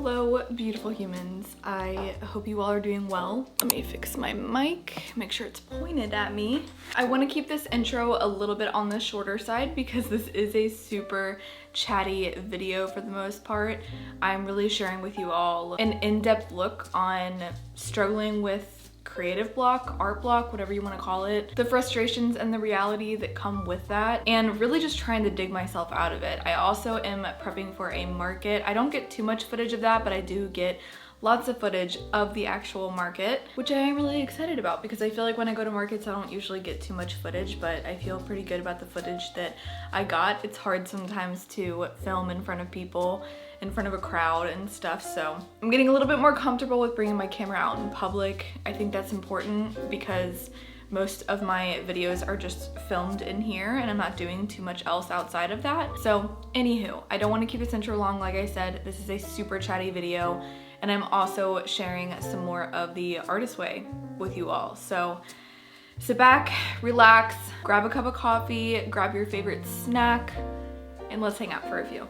Hello, beautiful humans. I hope you all are doing well. Let me fix my mic, make sure it's pointed at me. I want to keep this intro a little bit on the shorter side because this is a super chatty video for the most part. I'm really sharing with you all an in-depth look on struggling with creative block, art block, whatever you want to call it, the frustrations and the reality that come with that, and really just trying to dig myself out of it. I also am prepping for a market. I don't get too much footage of that, but I do get lots of footage of the actual market, which I am really excited about because I feel like when I go to markets, I don't usually get too much footage, but I feel pretty good about the footage that I got. It's hard sometimes to film in front of people, in front of a crowd and stuff, so I'm getting a little bit more comfortable with bringing my camera out in public. I think that's important because most of my videos are just filmed in here and I'm not doing too much else outside of that. So anywho, I don't want to keep this intro long. Like I said, this is a super chatty video and I'm also sharing some more of the artist way with you all. So sit back, relax, grab a cup of coffee, grab your favorite snack, and let's hang out for a few.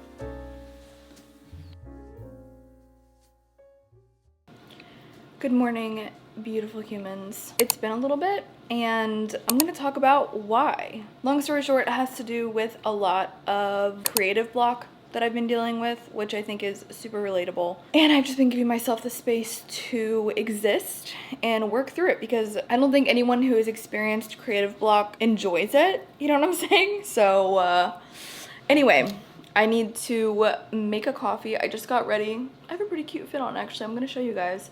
Good morning, beautiful humans. It's been a little bit and I'm gonna talk about why. Long story short, it has to do with a lot of creative block that I've been dealing with, which I think is super relatable. And I've just been giving myself the space to exist and work through it because I don't think anyone who has experienced creative block enjoys it. You know what I'm saying? So anyway, I need to make a coffee. I just got ready. I have a pretty cute fit on actually. I'm gonna show you guys.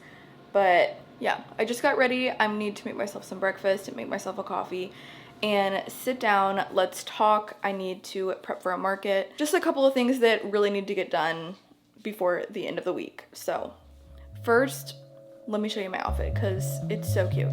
But yeah, I just got ready. I need to make myself some breakfast and make myself a coffee and sit down. Let's talk. I need to prep for a market. Just a couple of things that really need to get done before the end of the week. So first, let me show you my outfit because it's so cute.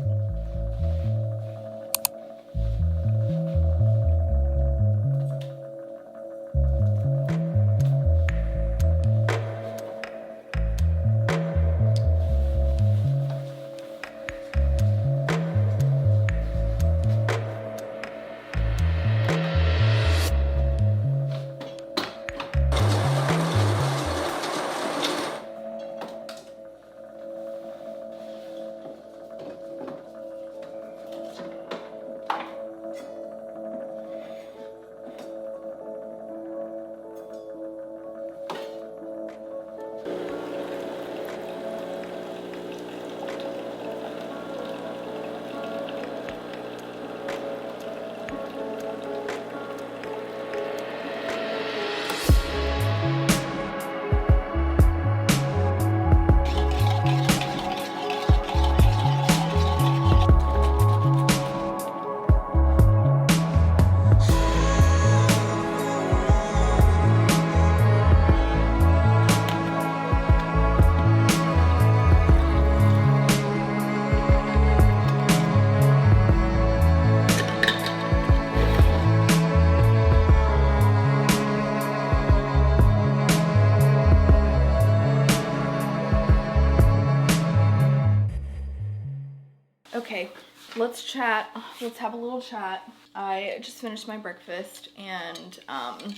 Okay, let's chat. Let's have a little chat. I just finished my breakfast and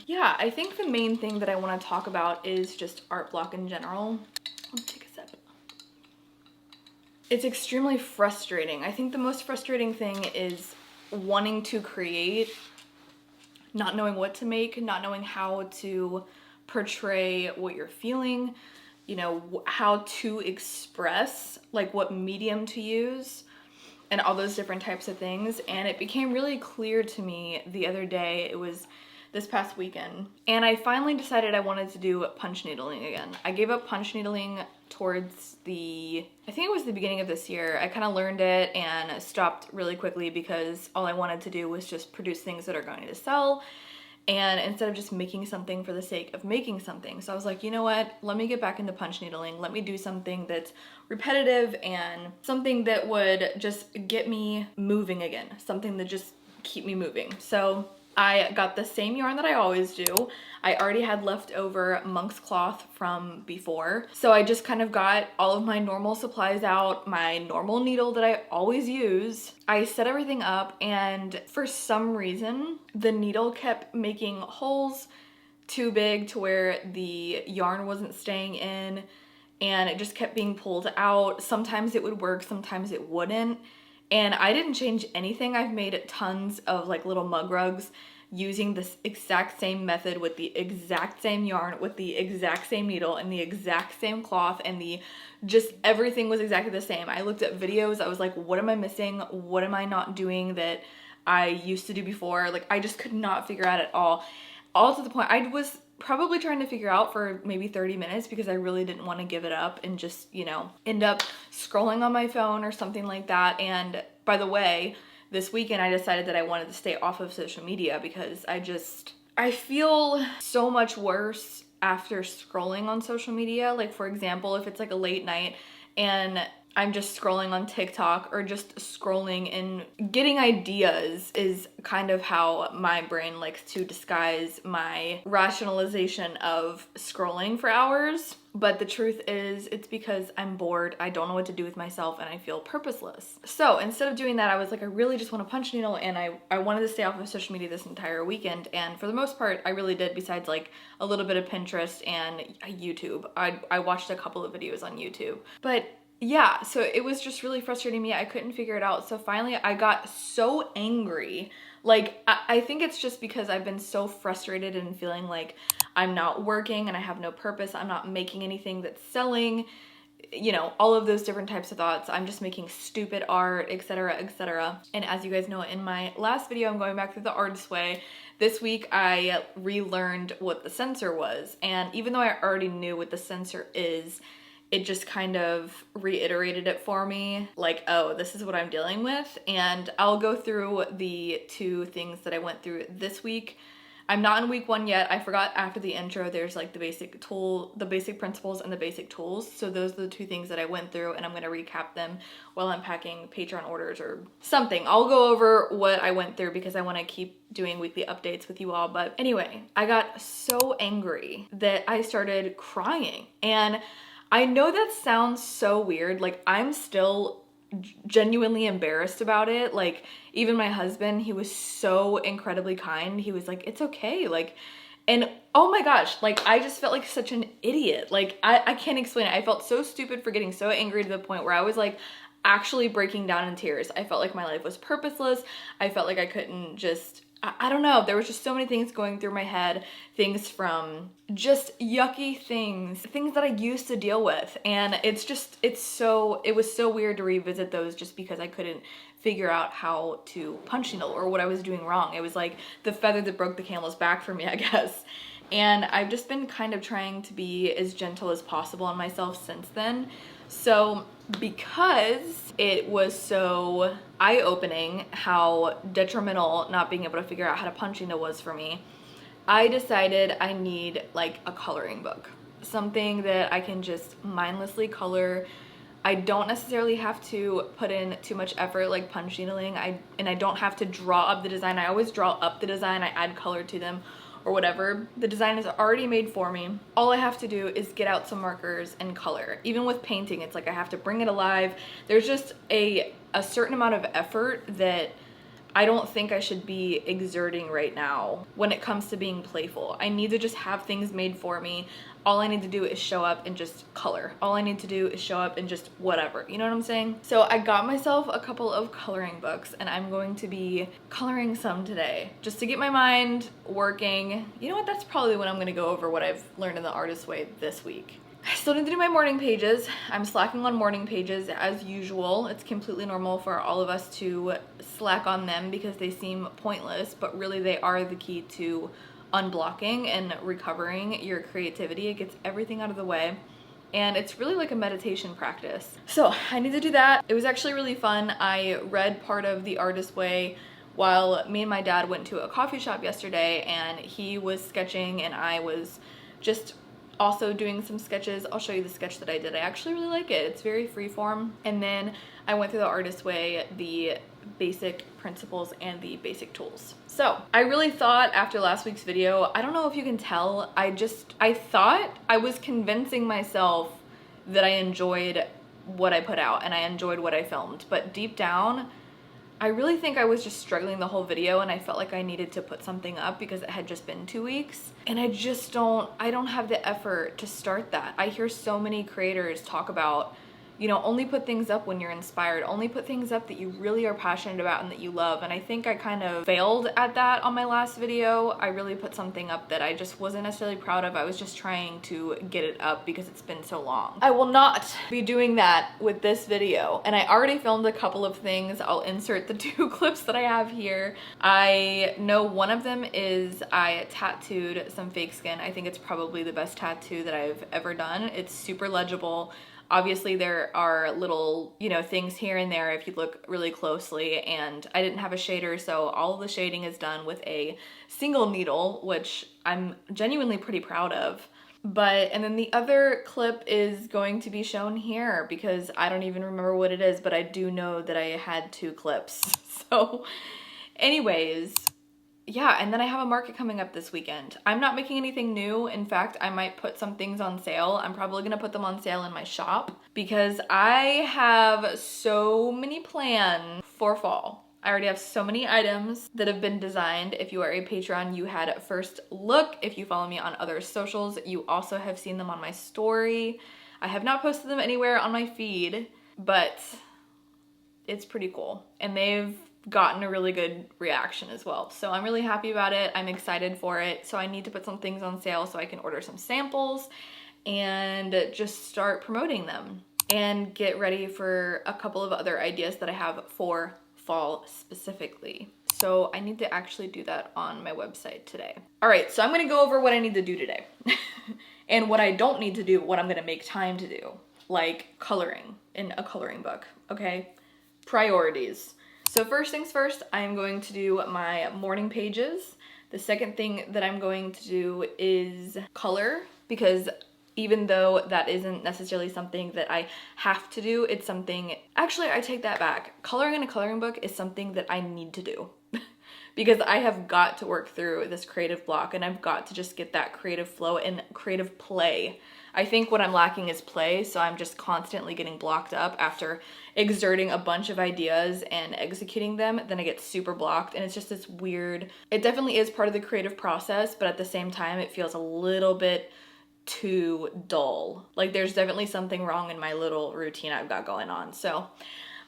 yeah, I think the main thing that I want to talk about is just art block in general. Let me take a sip. It's extremely frustrating. I think the most frustrating thing is wanting to create, not knowing what to make, not knowing how to portray what you're feeling, you know, how to express, like what medium to use, and all those different types of things. And it became really clear to me the other day, it was this past weekend, and I finally decided I wanted to do punch needling again. I gave up punch needling towards I think it was the beginning of this year. I kind of learned it and stopped really quickly because all I wanted to do was just produce things that are going to sell, and instead of just making something for the sake of making something. So I was like, you know what, let me get back into punch needling. Let me do something that's repetitive and something that would just get me moving again, something that just keep me moving. So I got the same yarn that I always do. I already had leftover monk's cloth from before, so I just kind of got all of my normal supplies out, my normal needle that I always use. I set everything up, and for some reason the needle kept making holes too big to where the yarn wasn't staying in, and it just kept being pulled out. Sometimes it would work, sometimes it wouldn't. And I didn't change anything. I've made tons of like little mug rugs using this exact same method with the exact same yarn, with the exact same needle and the exact same cloth, and just everything was exactly the same. I looked at videos, I was like, what am I missing? What am I not doing that I used to do before? Like, I just could not figure out at all. All to the point, I was probably trying to figure out for maybe 30 minutes because I really didn't want to give it up and just, you know, end up scrolling on my phone or something like that. And by the way, this weekend I decided that I wanted to stay off of social media because I feel so much worse after scrolling on social media. Like, for example, if it's like a late night and I'm just scrolling on TikTok or just scrolling and getting ideas is kind of how my brain likes to disguise my rationalization of scrolling for hours. But the truth is, it's because I'm bored, I don't know what to do with myself, and I feel purposeless. So instead of doing that, I was like, I really just want a punch needle, and I wanted to stay off of social media this entire weekend. And for the most part, I really did, besides like a little bit of Pinterest and YouTube. I watched a couple of videos on YouTube. But yeah, so it was just really frustrating me. I couldn't figure it out. So finally I got so angry. Like, I think it's just because I've been so frustrated and feeling like I'm not working and I have no purpose. I'm not making anything that's selling, you know, all of those different types of thoughts. I'm just making stupid art, etc., etc. And as you guys know, in my last video, I'm going back through the artist way. This week I relearned what the sensor was. And even though I already knew what the sensor is, it just kind of reiterated it for me, like, oh, this is what I'm dealing with. And I'll go through the two things that I went through this week. I'm not in week 1 yet. I forgot after the intro, there's like the basic principles and the basic tools. So those are the two things that I went through, and I'm gonna recap them while I'm packing Patreon orders or something. I'll go over what I went through because I wanna keep doing weekly updates with you all. But anyway, I got so angry that I started crying. And I know that sounds so weird. Like, I'm still genuinely embarrassed about it. Like, even my husband, he was so incredibly kind. He was like, it's okay. Like, and oh my gosh, like, I just felt like such an idiot. Like, I can't explain it. I felt so stupid for getting so angry to the point where I was like actually breaking down in tears. I felt like my life was purposeless. I felt like I couldn't just, I don't know, there was just so many things going through my head, things from just yucky things that I used to deal with. And it was so weird to revisit those just because I couldn't figure out how to punch needle or what I was doing wrong. It was like the feather that broke the camel's back for me, I guess. And I've just been kind of trying to be as gentle as possible on myself since then. So because it was so eye-opening how detrimental not being able to figure out how to punch needle was for me, I decided I need like a coloring book. Something that I can just mindlessly color. I don't necessarily have to put in too much effort like punch needling. And I don't have to draw up the design. I always draw up the design, I add color to them or whatever. The design is already made for me. All I have to do is get out some markers and color. Even with painting, it's like I have to bring it alive. There's just a certain amount of effort that I don't think I should be exerting right now when it comes to being playful. I need to just have things made for me. All I need to do is show up and just color. All I need to do is show up and just whatever. You know what I'm saying? So I got myself a couple of coloring books and I'm going to be coloring some today just to get my mind working. You know what? That's probably when I'm gonna go over what I've learned in the artist way this week. I still need to do my morning pages. I'm slacking on morning pages as usual. It's completely normal for all of us to slack on them because they seem pointless, but really they are the key to unblocking and recovering your creativity. It gets everything out of the way. And it's really like a meditation practice. So I need to do that. It was actually really fun. I read part of The Artist Way while me and my dad went to a coffee shop yesterday, and he was sketching and I was just also doing some sketches. I'll show you the sketch that I did. I actually really like it. It's very freeform. And then I went through The Artist Way, the basic principles and the basic tools. So I really thought after last week's video, I don't know if you can tell, I thought I was convincing myself that I enjoyed what I put out and I enjoyed what I filmed, but deep down I really think I was just struggling the whole video and I felt like I needed to put something up because it had just been 2 weeks. And I don't have the effort to start that. I hear so many creators talk about, you know, only put things up when you're inspired, only put things up that you really are passionate about and that you love. And I think I kind of failed at that on my last video. I really put something up that I just wasn't necessarily proud of. I was just trying to get it up because it's been so long. I will not be doing that with this video. And I already filmed a couple of things. I'll insert the 2 clips that I have here. I know one of them is I tattooed some fake skin. I think it's probably the best tattoo that I've ever done. It's super legible. Obviously there are little, you know, things here and there if you look really closely, and I didn't have a shader, so all of the shading is done with a single needle, which I'm genuinely pretty proud of. And then the other clip is going to be shown here because I don't even remember what it is, but I do know that I had 2 clips. So anyways, yeah, and then I have a market coming up this weekend. I'm not making anything new. In fact, I might put some things on sale. I'm probably gonna put them on sale in my shop because I have so many plans for fall. I already have so many items that have been designed. If you are a Patreon, you had first look. If you follow me on other socials, you also have seen them on my story. I have not posted them anywhere on my feed, but it's pretty cool. And they've gotten a really good reaction as well. So I'm really happy about it. I'm excited for it. So I need to put some things on sale so I can order some samples and just start promoting them and get ready for a couple of other ideas that I have for fall specifically. So I need to actually do that on my website today. All right, so I'm gonna go over what I need to do today and what I don't need to do, what I'm gonna make time to do, like coloring in a coloring book, okay? Priorities. So first things first, I'm going to do my morning pages. The second thing that I'm going to do is color, because even though that isn't necessarily something that I have to do, it's something, actually I take that back. Coloring in a coloring book is something that I need to do because I have got to work through this creative block and I've got to just get that creative flow and creative play. I think what I'm lacking is play, so I'm just constantly getting blocked up after exerting a bunch of ideas and executing them. Then I get super blocked and it's just this weird, it definitely is part of the creative process, but at the same time it feels a little bit too dull. Like there's definitely something wrong in my little routine I've got going on. So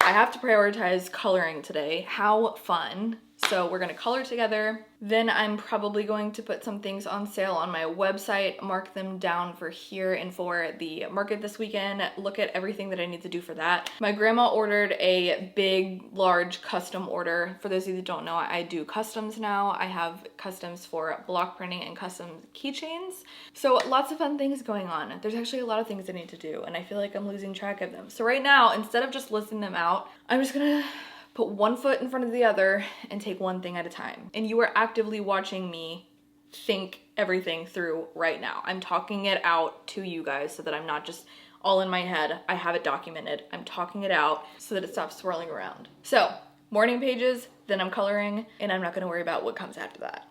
I have to prioritize coloring today. How fun. So we're gonna color together. Then I'm probably going to put some things on sale on my website, mark them down for here and for the market this weekend, look at everything that I need to do for that. My grandma ordered a big, large custom order. For those of you that don't know, I do customs now. I have customs for block printing and custom keychains. So lots of fun things going on. There's actually a lot of things I need to do and I feel like I'm losing track of them. So right now, instead of just listing them out, I'm just gonna put one foot in front of the other and take one thing at a time. And you are actively watching me think everything through right now. I'm talking it out to you guys so that I'm not just all in my head. I have it documented. I'm talking it out so that it stops swirling around. So, morning pages, then I'm coloring, and I'm not gonna worry about what comes after that.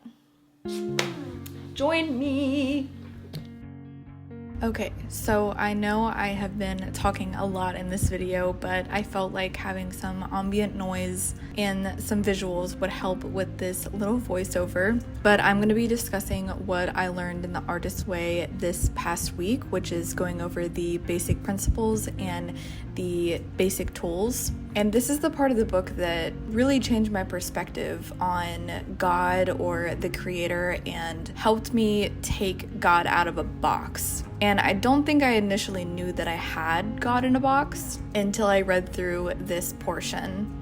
Join me. Okay, so I know I have been talking a lot in this video, but I felt like having some ambient noise and some visuals would help with this little voiceover. But I'm going to be discussing what I learned in the Artist Way this past week, which is going over the basic principles and the basic tools. And this is the part of the book that really changed my perspective on God or the Creator and helped me take God out of a box. And I don't think I initially knew that I had God in a box until I read through this portion.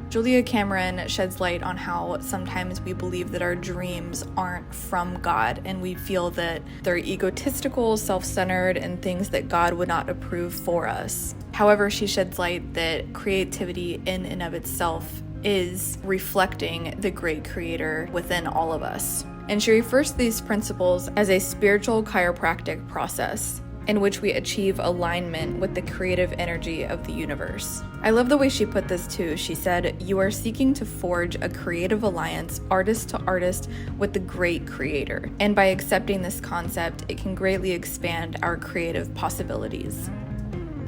Julia Cameron sheds light on how sometimes we believe that our dreams aren't from God and we feel that they're egotistical, self-centered, and things that God would not approve for us. However, she sheds light that creativity in and of itself is reflecting the great Creator within all of us. And she refers to these principles as a spiritual chiropractic process in which we achieve alignment with the creative energy of the universe. I love the way she put this too. She said, "You are seeking to forge a creative alliance, artist to artist, with the great Creator. And by accepting this concept, it can greatly expand our creative possibilities."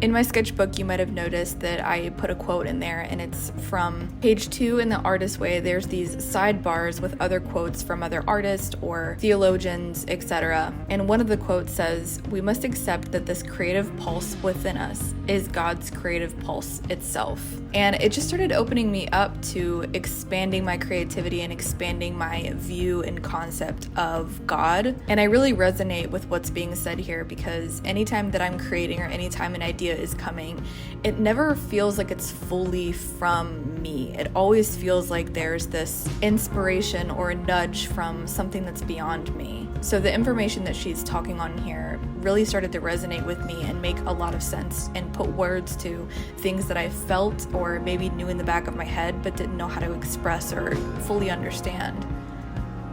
In my sketchbook, you might have noticed that I put a quote in there, and it's from page 2 in The Artist's Way. There's these sidebars with other quotes from other artists or theologians, etc. And one of the quotes says, "We must accept that this creative pulse within us is God's creative pulse itself." And it just started opening me up to expanding my creativity and expanding my view and concept of God. And I really resonate with what's being said here, because anytime that I'm creating or anytime an idea is coming, it never feels like it's fully from me. It always feels like there's this inspiration or a nudge from something that's beyond me. So the information that she's talking on here really started to resonate with me and make a lot of sense and put words to things that I felt or maybe knew in the back of my head but didn't know how to express or fully understand.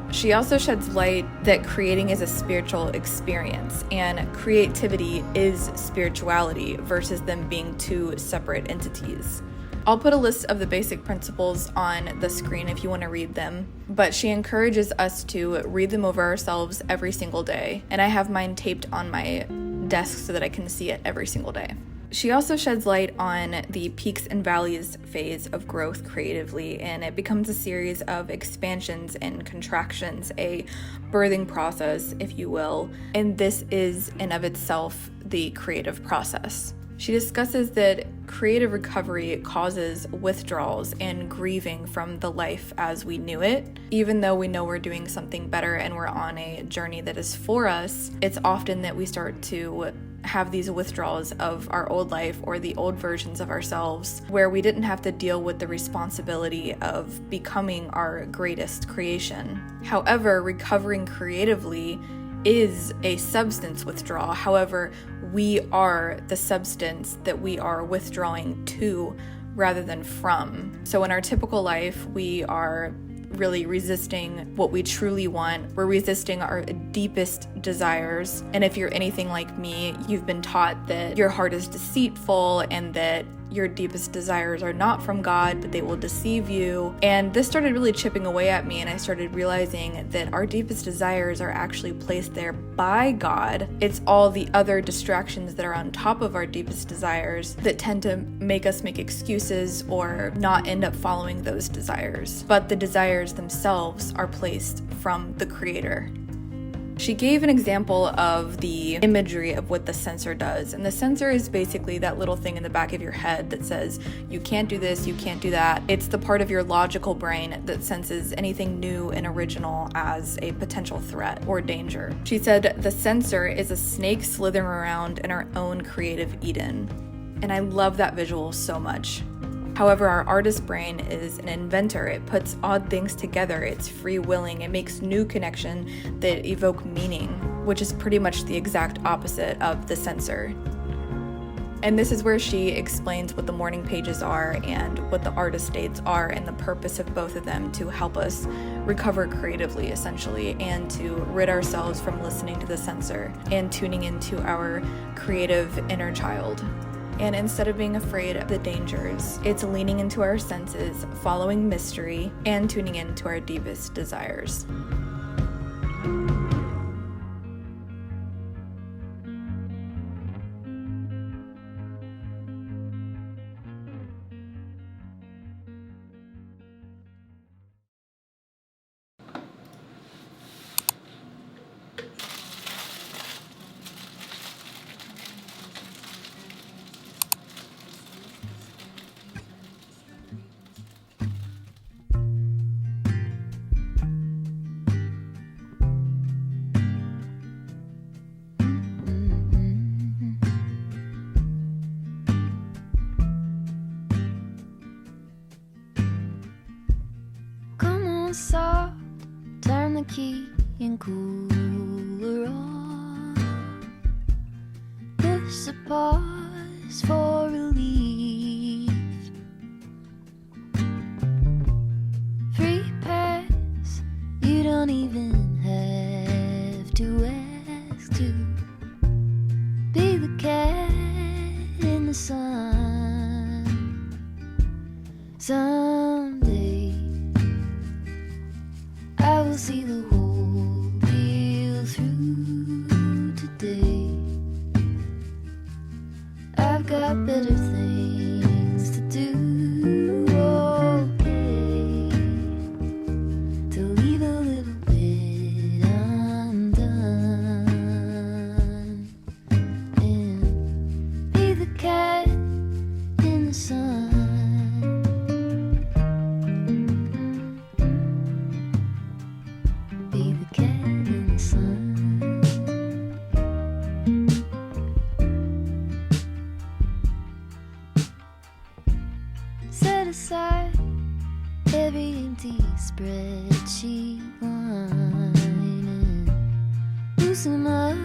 She also sheds light that creating is a spiritual experience, and creativity is spirituality versus them being two separate entities. I'll put a list of the basic principles on the screen if you want to read them, but she encourages us to read them over ourselves every single day, and I have mine taped on my desk so that I can see it every single day. She also sheds light on the peaks and valleys phase of growth creatively, and it becomes a series of expansions and contractions, a birthing process, if you will, and this is in of itself the creative process. She discusses that creative recovery causes withdrawals and grieving from the life as we knew it. Even though we know we're doing something better and we're on a journey that is for us, it's often that we start to have these withdrawals of our old life or the old versions of ourselves where we didn't have to deal with the responsibility of becoming our greatest creation. However, recovering creatively is a substance withdrawal. However, we are the substance that we are withdrawing to rather than from. So in our typical life, we are really resisting what we truly want. We're resisting our deepest desires. And if you're anything like me, you've been taught that your heart is deceitful and that your deepest desires are not from God, but they will deceive you. And this started really chipping away at me, and I started realizing that our deepest desires are actually placed there by God. It's all the other distractions that are on top of our deepest desires that tend to make us make excuses or not end up following those desires. But the desires themselves are placed from the Creator. She gave an example of the imagery of what the sensor does. And the sensor is basically that little thing in the back of your head that says, you can't do this, you can't do that. It's the part of your logical brain that senses anything new and original as a potential threat or danger. She said the sensor is a snake slithering around in our own creative Eden. And I love that visual so much. However, our artist brain is an inventor. It puts odd things together. It's free-willing. It makes new connections that evoke meaning, which is pretty much the exact opposite of the sensor. And this is where she explains what the morning pages are and what the artist dates are and the purpose of both of them to help us recover creatively, essentially, and to rid ourselves from listening to the sensor and tuning into our creative inner child. And instead of being afraid of the dangers, it's leaning into our senses, following mystery, and tuning into our deepest desires. Soft, turn the key and cooler on. This a pause for relief. Free pass, you don't even have to ask to be the cat in the sun. Someday I will see the whole deal through today. I've got better things to do. Okay, to leave a little bit undone and be the cat in the sun. Be the cat in the sun. Set aside every empty spreadsheet line and loosen up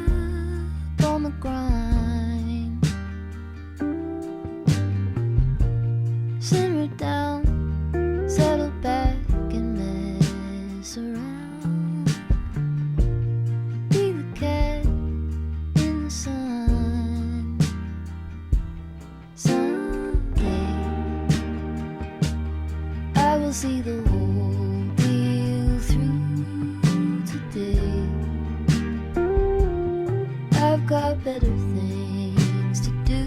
on the grind. Simmer down, settle back and mess around. Be the cat in the sun. Someday I will see the whole deal through. Today I've got better things to do.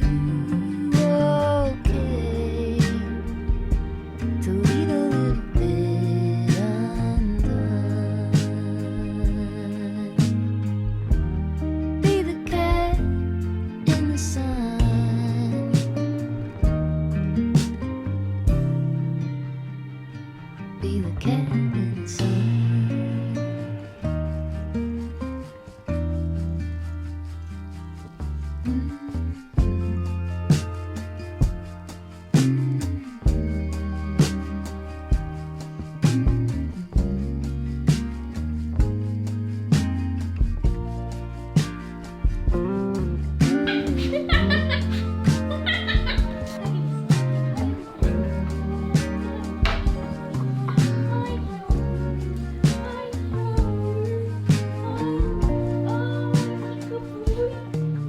Okay, to leave a little bit undone. Be the cat in the sun. Be the cat in the sun.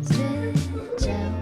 Stretch out.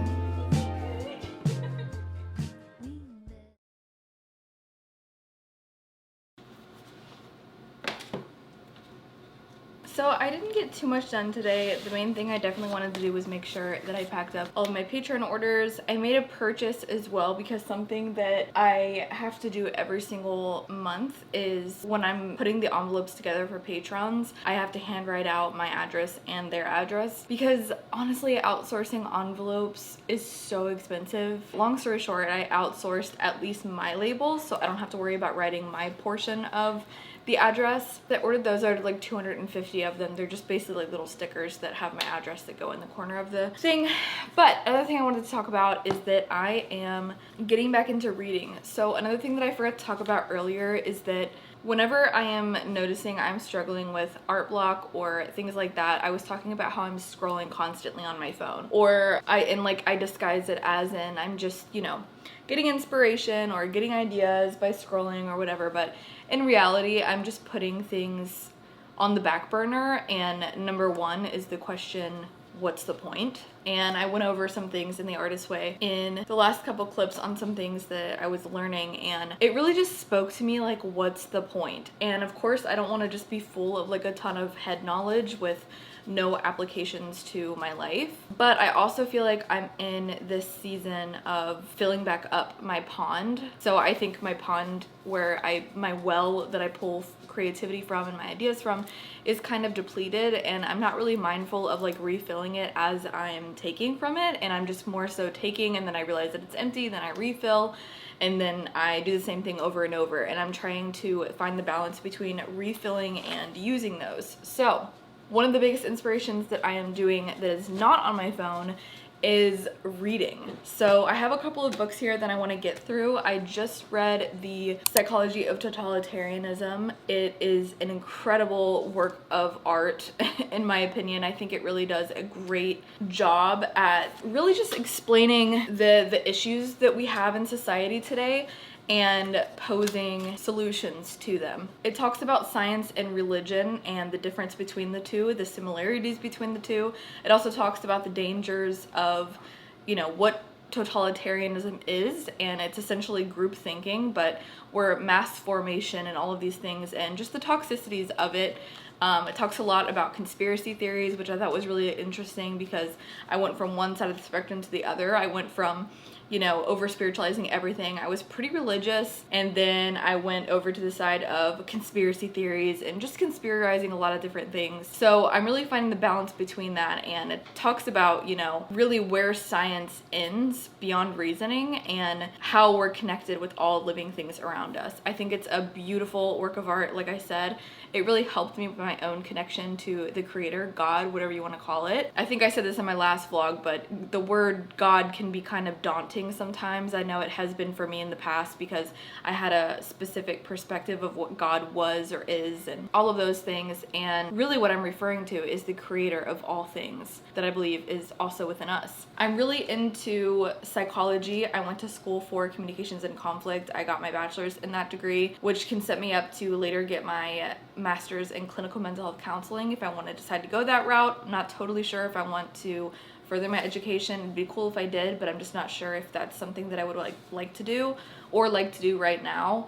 So I didn't get too much done today. The main thing I definitely wanted to do was make sure that I packed up all of my Patreon orders. I made a purchase as well because something that I have to do every single month is when I'm putting the envelopes together for patrons, I have to handwrite out my address and their address because honestly outsourcing envelopes is so expensive. Long story short, I outsourced at least my labels so I don't have to worry about writing my portion of the address. I ordered those. I ordered like 250 of them. They're just basically like little stickers that have my address that go in the corner of the thing. But another thing I wanted to talk about is that I am getting back into reading. So another thing that I forgot to talk about earlier is that whenever I am noticing I'm struggling with art block or things like that, I was talking about how I'm scrolling constantly on my phone, or I disguise it as in I'm just, you know, getting inspiration or getting ideas by scrolling or whatever, but in reality I'm just putting things on the back burner, and number one is the question, what's the point? And I went over some things in the artist way in the last couple clips on some things that I was learning, and it really just spoke to me like, what's the point? And of course I don't want to just be full of like a ton of head knowledge with no applications to my life, but I also feel like I'm in this season of filling back up my pond. So I think my pond where my well that I pull creativity from and my ideas from is kind of depleted, and I'm not really mindful of like refilling it as I'm taking from it, and I'm just more so taking and then I realize that it's empty, then I refill, and then I do the same thing over and over, and I'm trying to find the balance between refilling and using those. So one of the biggest inspirations that I am doing that is not on my phone is reading. So I have a couple of books here that I want to get through. I just read The Psychology of Totalitarianism. It is an incredible work of art, in my opinion. I think it really does a great job at really just explaining the issues that we have in society today and posing solutions to them. It talks about science and religion and the difference between the two, the similarities between the two. It also talks about the dangers of, you know, what totalitarianism is, and it's essentially group thinking, but we're mass formation and all of these things and just the toxicities of it. It talks a lot about conspiracy theories, which I thought was really interesting because I went from one side of the spectrum to the other. I went from, you know, over spiritualizing everything. I was pretty religious, and then I went over to the side of conspiracy theories and just conspirizing a lot of different things. So I'm really finding the balance between that, and it talks about, you know, really where science ends beyond reasoning and how we're connected with all living things around us. I think it's a beautiful work of art. Like I said, it really helped me with my own connection to the creator, God, whatever you want to call it. I think I said this in my last vlog, but the word God can be kind of daunting sometimes. I know it has been for me in the past because I had a specific perspective of what God was or is and all of those things. And really what I'm referring to is the creator of all things that I believe is also within us. I'm really into psychology. I went to school for communications and conflict. I got my bachelor's in that degree, which can set me up to later get my master's in clinical mental health counseling if I want to decide to go that route. I'm not totally sure if I want to further my education. It'd be cool if I did, but I'm just not sure if that's something that I would like to do or like to do right now.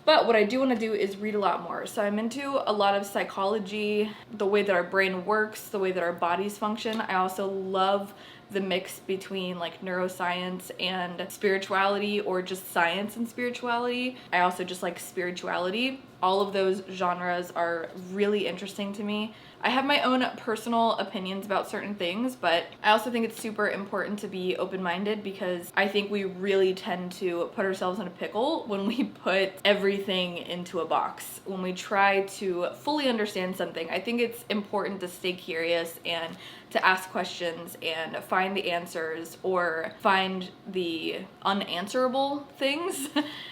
But what I do want to do is read a lot more. So I'm into a lot of psychology, the way that our brain works, the way that our bodies function. I also love the mix between like neuroscience and spirituality, or just science and spirituality. I also just like spirituality. All of those genres are really interesting to me. I have my own personal opinions about certain things, but I also think it's super important to be open-minded because I think we really tend to put ourselves in a pickle when we put everything into a box. When we try to fully understand something, I think it's important to stay curious and to ask questions and find the answers or find the unanswerable things.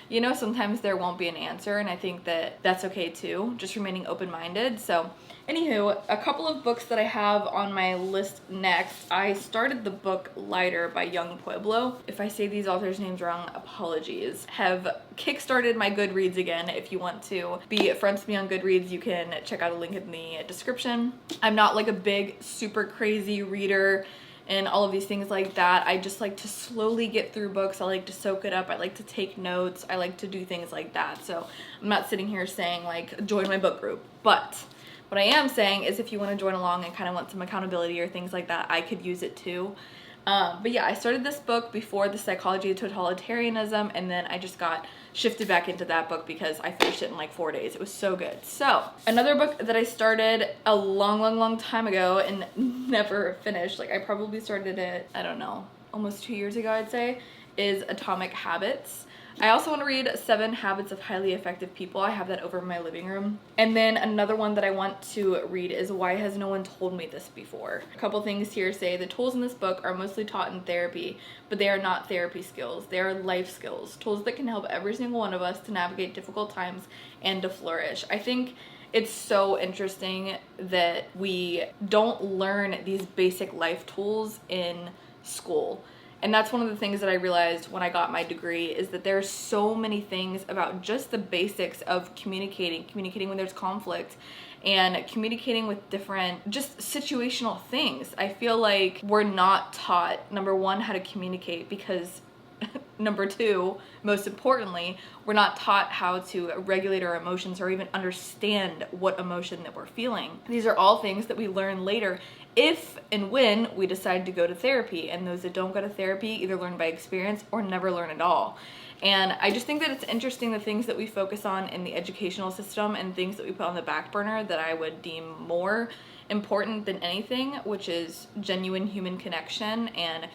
You know, sometimes there won't be an answer, and I think that that's okay too, just remaining open-minded. So anywho, a couple of books that I have on my list next. I started the book Lighter by Young Pueblo. If I say these authors' names wrong, apologies. Have kickstarted my Goodreads again. If you want to be friends with me on Goodreads, you can check out a link in the description. I'm not like a big, super crazy reader and all of these things like that. I just like to slowly get through books. I like to soak it up. I like to take notes. I like to do things like that. So I'm not sitting here saying like, join my book group. But what I am saying is if you want to join along and kind of want some accountability or things like that, I could use it too. But yeah, I started this book before The Psychology of Totalitarianism, and then I just got shifted back into that book because I finished it in like 4 days. It was so good. So another book that I started a long time ago and never finished, like I probably started it, I don't know, almost 2 years ago I'd say, is Atomic Habits. I also want to read 7 Habits of Highly Effective People. I have that over in my living room. And then another one that I want to read is Why Has No One Told Me This Before? A couple things here say the tools in this book are mostly taught in therapy, but they are not therapy skills. They are life skills, tools that can help every single one of us to navigate difficult times and to flourish. I think it's so interesting that we don't learn these basic life tools in school. And that's one of the things that I realized when I got my degree, is that there's so many things about just the basics of communicating when there's conflict, and communicating with different, just situational things. I feel like we're not taught, number one, how to communicate, because number two, most importantly, we're not taught how to regulate our emotions or even understand what emotion that we're feeling. These are all things that we learn later if and when we decide to go to therapy, and those that don't go to therapy either learn by experience or never learn at all. And I just think that it's interesting the things that we focus on in the educational system and things that we put on the back burner that I would deem more important than anything, which is genuine human connection, and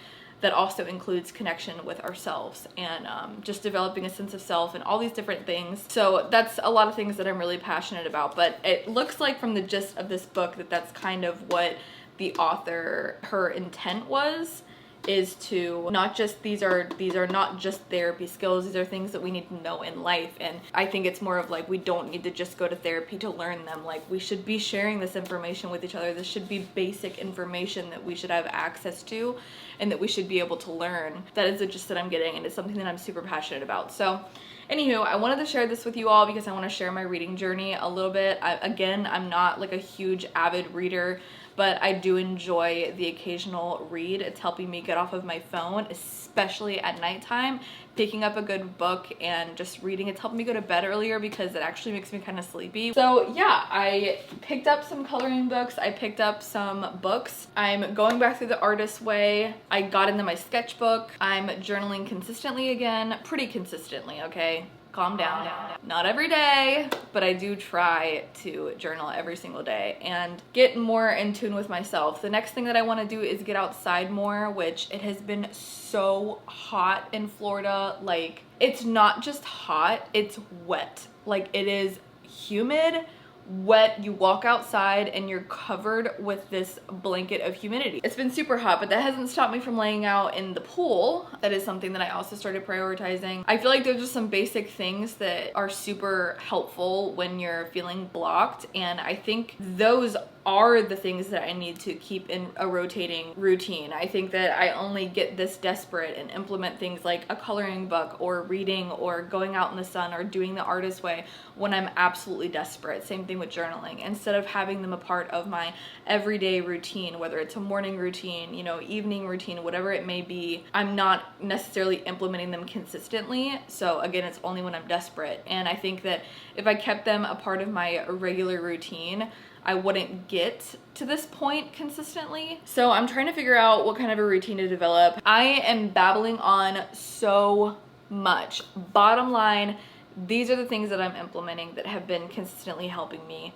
that also includes connection with ourselves and just developing a sense of self and all these different things. So that's a lot of things that I'm really passionate about, but it looks like from the gist of this book that that's kind of what the author, her intent was, is to not just, these are not just therapy skills, these are things that we need to know in life. And I think it's more of like, we don't need to just go to therapy to learn them. Like, we should be sharing this information with each other. This should be basic information that we should have access to and that we should be able to learn. That is the gist that I'm getting, and it's something that I'm super passionate about. So Anywho, I wanted to share this with you all because I want to share my reading journey a little bit. Again, I'm not like a huge avid reader, but I do enjoy the occasional read. It's helping me get off of my phone, especially at nighttime. Picking up a good book and just reading, it's helping me go to bed earlier because it actually makes me kind of sleepy. So yeah, I picked up some coloring books. I picked up some books. I'm going back through the artist way. I got into my sketchbook. I'm journaling consistently again, pretty consistently, okay? Calm down. Not every day, but I do try to journal every single day and get more in tune with myself. The next thing that I want to do is get outside more, which it has been so hot in Florida. Like, it's not just hot, it's wet. Like, it is humid, wet. You walk outside and you're covered with this blanket of humidity. It's been super hot, but that hasn't stopped me from laying out in the pool. That is something that I also started prioritizing. I feel like there's just some basic things that are super helpful when you're feeling blocked, and I think those are the things that I need to keep in a rotating routine. I think that I only get this desperate and implement things like a coloring book or reading or going out in the sun or doing the artist way when I'm absolutely desperate. Same thing with journaling. Instead of having them a part of my everyday routine, whether it's a morning routine, you know, evening routine, whatever it may be, I'm not necessarily implementing them consistently. So again, it's only when I'm desperate. And I think that if I kept them a part of my regular routine, I wouldn't get to this point consistently. So I'm trying to figure out what kind of a routine to develop. I am babbling on so much. Bottom line, these are the things that I'm implementing that have been consistently helping me.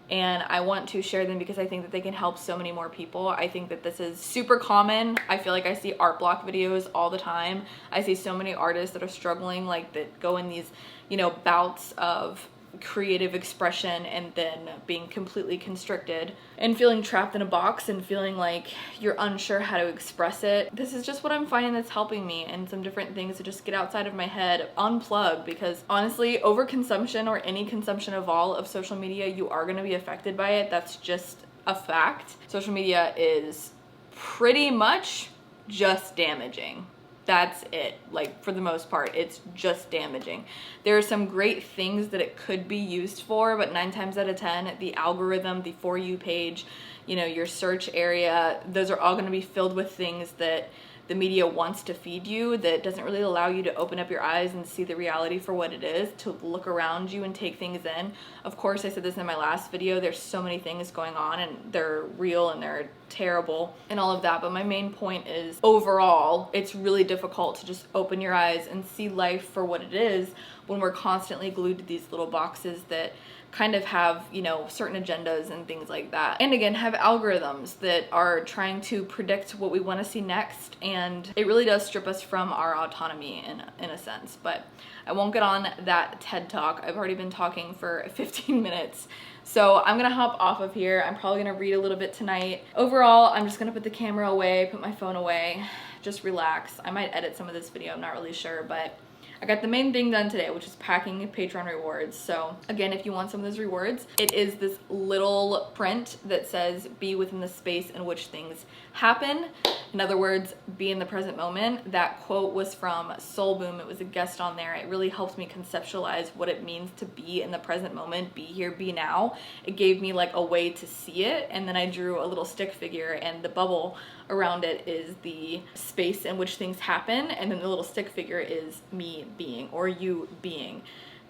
And I want to share them because I think that they can help so many more people. I think that this is super common. I feel like I see art block videos all the time. I see so many artists that are struggling, like that go in these, you know, bouts of creative expression and then being completely constricted and feeling trapped in a box and feeling like you're unsure how to express it. This is just what I'm finding that's helping me, and some different things to just get outside of my head, unplug, because honestly, overconsumption or any consumption of all of social media, you are going to be affected by it. That's just a fact. Social media is pretty much just damaging. That's it. Like, for the most part, it's just damaging. There are some great things that it could be used for, but 9 times out of 10, the algorithm, the For You page, you know, your search area, those are all going to be filled with things that the media wants to feed you, that doesn't really allow you to open up your eyes and see the reality for what it is, to look around you and take things in. Of course, I said this in my last video, there's so many things going on and they're real and they're terrible and all of that, but my main point is overall, it's really difficult to just open your eyes and see life for what it is when we're constantly glued to these little boxes that kind of have, you know, certain agendas and things like that. And again, have algorithms that are trying to predict what we want to see next, and it really does strip us from our autonomy in a sense. But I won't get on that TED Talk. I've already been talking for 15 minutes. So I'm gonna hop off of here. I'm probably gonna read a little bit tonight. Overall, I'm just gonna put the camera away, put my phone away, just relax. I might edit some of this video, I'm not really sure, but I got the main thing done today, which is packing Patreon rewards. So again, if you want some of those rewards, it is this little print that says be within the space in which things happen. In other words, be in the present moment. That quote was from Soul Boom. It was a guest on there. It really helped me conceptualize what it means to be in the present moment, be here, be now. It gave me like a way to see it. And then I drew a little stick figure, and the bubble around it is the space in which things happen, and then the little stick figure is me being, or you being.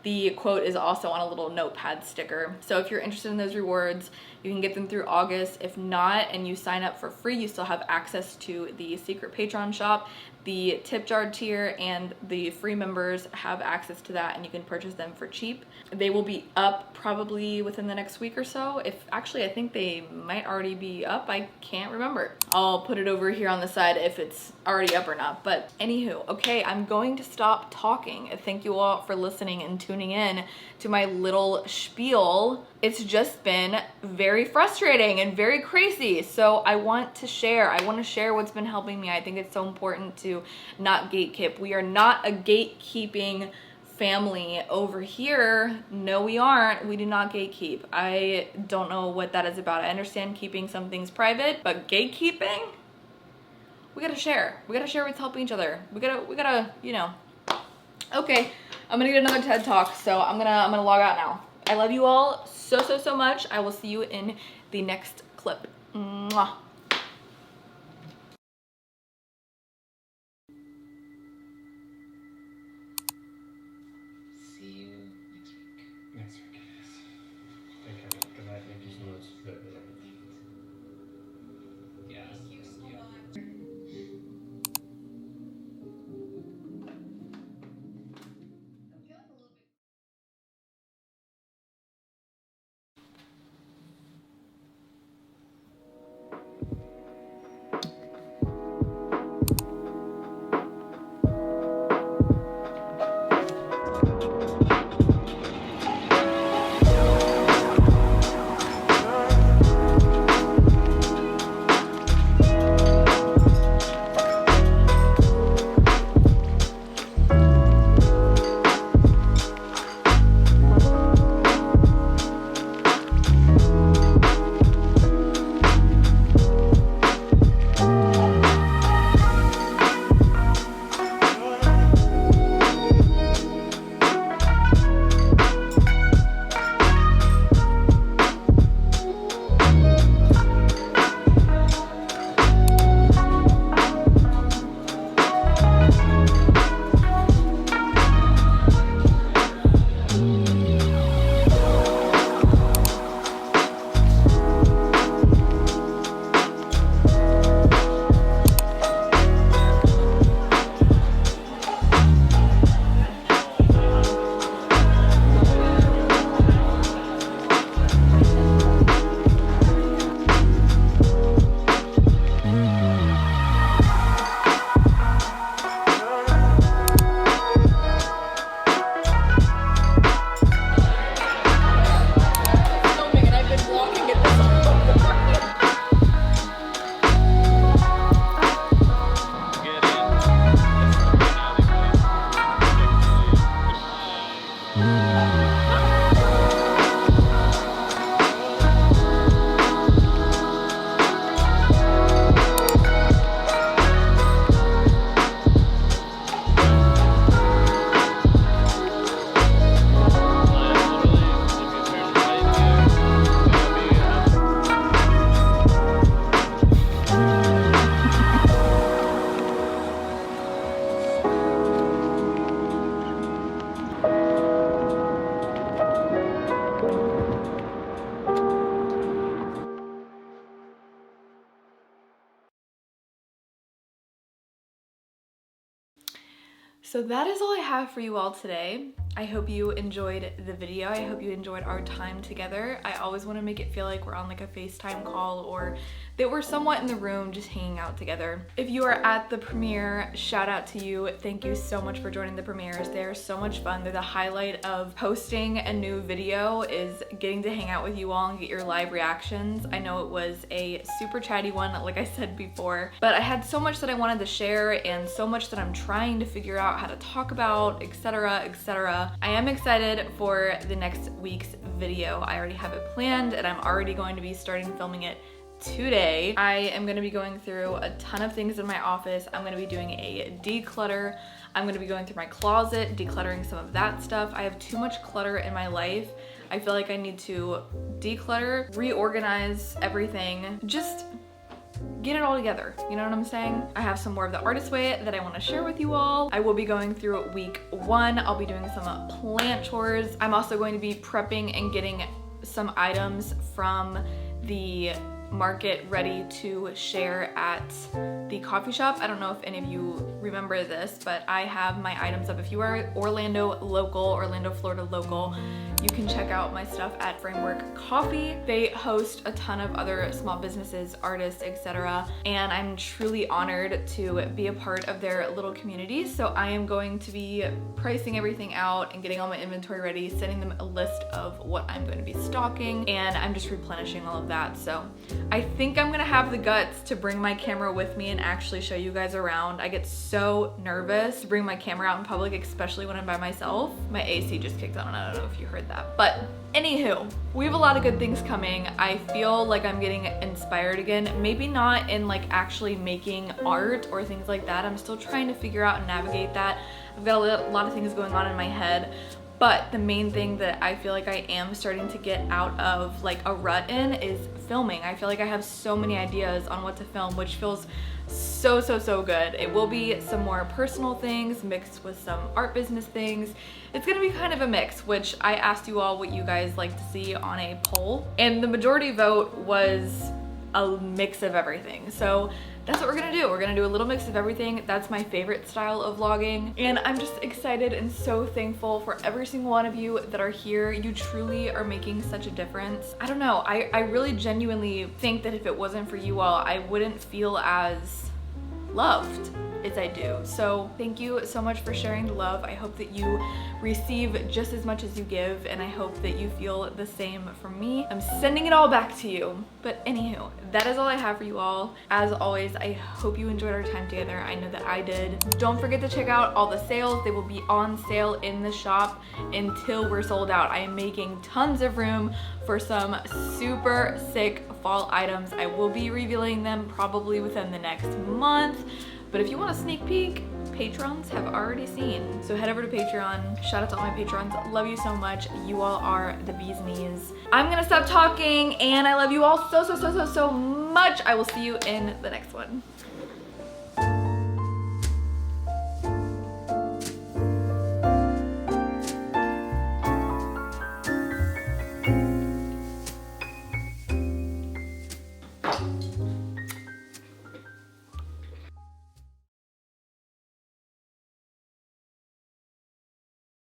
The quote is also on a little notepad sticker. So if you're interested in those rewards, you can get them through August. If not, and you sign up for free, you still have access to the secret Patreon shop. The tip jar tier and the free members have access to that, and you can purchase them for cheap. They will be up probably within the next week or so. If actually, I think they might already be up. I can't remember. I'll put it over here on the side if it's already up or not. But anywho, okay, I'm going to stop talking. Thank you all for listening and tuning in to my little spiel. It's just been very frustrating and very crazy. So I want to share. I want to share what's been helping me. I think it's so important to not gatekeep. We are not a gatekeeping family over here. No, we aren't. We do not gatekeep. I don't know what that is about. I understand keeping some things private, but gatekeeping? We gotta share. We gotta share what's helping each other. We gotta, you know. Okay, I'm gonna get another TED Talk, so I'm gonna log out now. I love you all so much. I will see you in the next clip. Mwah. See you next week. Next week, yes. Take care. Good night. Thank you so much. Yeah. Thank you so much. So that is all I have for you all today. I hope you enjoyed the video. I hope you enjoyed our time together. I always want to make it feel like we're on like a FaceTime call or that we're somewhat in the room just hanging out together. If you are at the premiere, shout out to you. Thank you so much for joining the premieres. They're so much fun. They're the highlight of posting a new video, is getting to hang out with you all and get your live reactions. I know it was a super chatty one, like I said before, but I had so much that I wanted to share and so much that I'm trying to figure out how to talk about, etc, etc. I am excited for the next week's video. I already have it planned and I'm already going to be starting filming it today. I am going to be going through a ton of things in my office. I'm going to be doing a declutter. I'm going to be going through my closet, decluttering some of that stuff. I have too much clutter in my life. I feel like I need to declutter, reorganize everything, just get it all together, you know what I'm saying? I have some more of the artist way that I want to share with you all. I will be going through week 1. I'll be doing some plant chores. I'm also going to be prepping and getting some items from the market ready to share at the coffee shop. I don't know if any of you remember this, but I have my items up. If you are Orlando local, Orlando, Florida local, you can check out my stuff at Framework Coffee. They host a ton of other small businesses, artists, etc. And I'm truly honored to be a part of their little community. So I am going to be pricing everything out and getting all my inventory ready, sending them a list of what I'm going to be stocking, and I'm just replenishing all of that. So I think I'm gonna have the guts to bring my camera with me and actually show you guys around. I get so nervous to bring my camera out in public, especially when I'm by myself. My AC just kicked on and I don't know if you heard started that. But anywho, we have a lot of good things coming. I feel like I'm getting inspired again. Maybe not in like actually making art or things like that. I'm still trying to figure out and navigate that. I've got a lot of things going on in my head. But the main thing that I feel like I am starting to get out of like a rut in is filming. I feel like I have so many ideas on what to film, which feels so good. It will be some more personal things mixed with some art business things. It's gonna be kind of a mix, which I asked you all what you guys like to see on a poll, and the majority vote was a mix of everything. So that's what we're gonna do. We're gonna do a little mix of everything. That's my favorite style of vlogging. And I'm just excited and so thankful for every single one of you that are here. You truly are making such a difference. I don't know, I really genuinely think that if it wasn't for you all, I wouldn't feel as loved as I do. So thank you so much for sharing the love. I hope that you receive just as much as you give, and I hope that you feel the same from me. I'm sending it all back to you. But anywho, that is all I have for you all. As always, I hope you enjoyed our time together. I know that I did. Don't forget to check out all the sales. They will be on sale in the shop until we're sold out. I am making tons of room for some super sick fall items. I will be revealing them probably within the next month. But if you want a sneak peek, patrons have already seen. So head over to Patreon. Shout out to all my patrons. Love you so much. You all are the bee's knees. I'm gonna stop talking, and I love you all so much. I will see you in the next one.